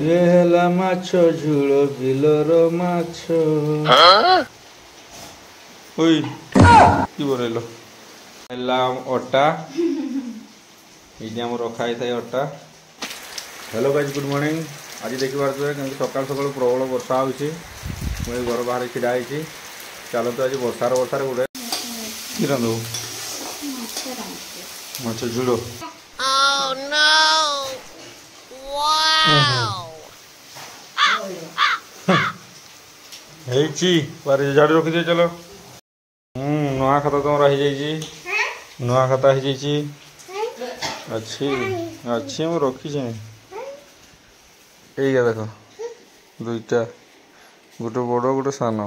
ये हेला माछो झुलो बिलर माछो ओई की बोलेलो हेला अटा ये हम रखा है अटा। Hello guys good morning. आज देखी पारे कि सकाल सकाल प्रबल वर्षा होगी मुझे घर बाहर छिड़ा होती चलते आज वर्षार वर्षार गोटे कि रांधु माछ झुड़ो झाड़ी रखी दिए चलो। नुआ खाता तुम रही नुआ खाता अच्छी अच्छी मैं रखी यही देख दुईटा गोटे बड़ गोटे सान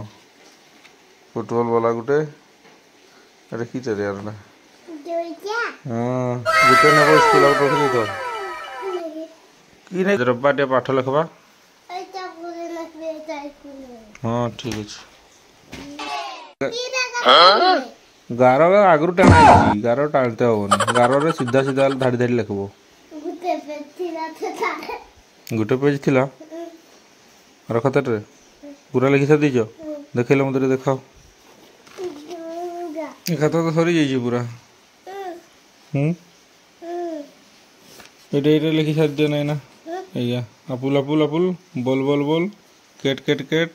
फुटबॉल वाला गोटे कि यार गोटे नब स्कूल रखी तो कि नहीं रबा टे पाठ लिखवा। हाँ ठीक अच्छे गार आगु टाणा गार टाणते हेनी गार सीधा सीधा धाड़ी धाड़ी लिखब गोटे पेज थी रखते पूरा लिखी सारी दीज देखल मत देखाओ खाता तो सरी जाइए पूरा ये लिखी सारी दियो ना या अपुल अपुल अपुल बोल बोल बोल केट केट केट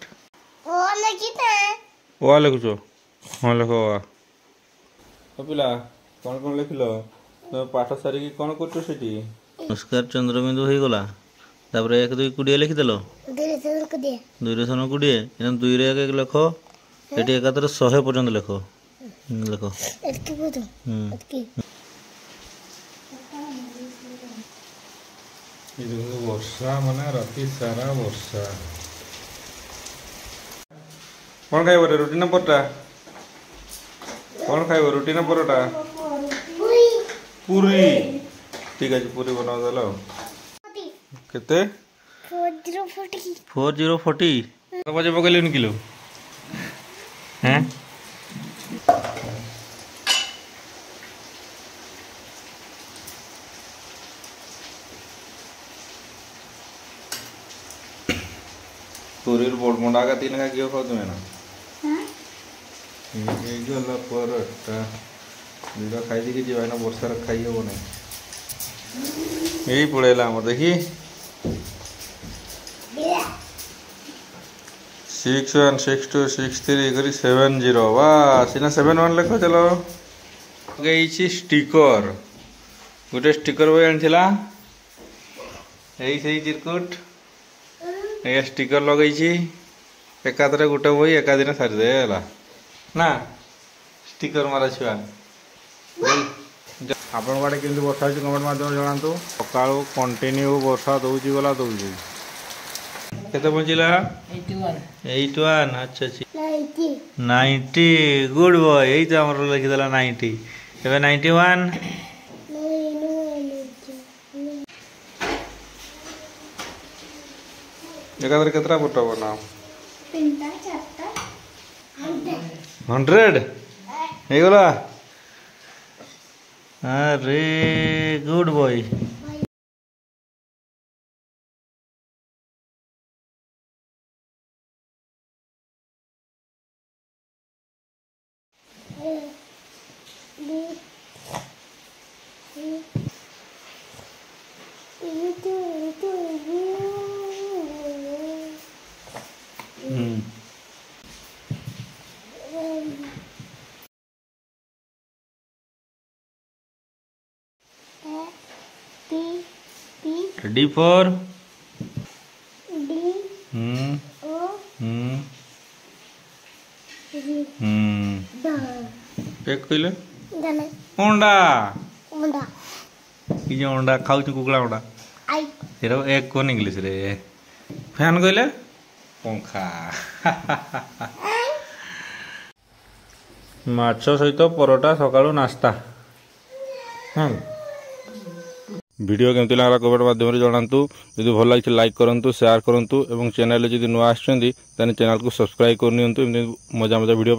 ओ लिखुच। हाँ लिख पिला कौन कौन लिखल पाठ सारिकी कौन कर नमस्कार चंद्रबिंदु हो गला तापर 1 2 20 लिखिदेल 2 रे 20 2 रे 1 लिख ये एकातर 100 पर्यंत लिख लिख वर्षा माने राति सारा वर्षा कौन खाइब रुटी ना परोटा कौन खाइब रुटी ना परोटा पूरी ठीक है पूरी बना देला केते 4040 बजे पकड़े किलो हैं पूरी बोर्ड मंडा का 3 का क्यों खाओ तुम्हें ना गला परोटा दुटा खाई दी जी ना वर्षा खाई हे ना यही पड़ेगा मत देखी 6 1 6 2 6 3 7 0 वाह सीना 7 1 लिख चलो गई स्टिकर गोटे स्टिकर बी आनीला यही चिरकुट ये स्टिकर लगे एकादरे गोटे बही एका दिन सारीदेला ना स्टिकर मारा छुआ आपण आड़े केमती वर्षा होती कमेंट माध्यम जनातु सका कंटिन्यू वर्षा दौजी गला दौजी केते पहुँचला 81 अच्छा अच्छी 90 गुड बॉय यही तो आम लिखिदेला 90 एवं 91 एकादरे केतरा फोटो बना 100 ହେଇଗଲା अरे गुड बॉय D for एक कहले अंडा कि अंडा खाऊ कुकुड़ा अंडा एरो एक कौन इंग्लिश रे फैन कहले पंखा माछ सहित परोटा सकाळु नास्ता। वीडियो केमती लगा कमेंट माध्यम जनातु यदि भल लगी लाइक करूँ शेयर करूँ और चैनल जब नुआ आसछन्ती चैनल को सब्सक्राइब करनी मजा मजा वीडियो।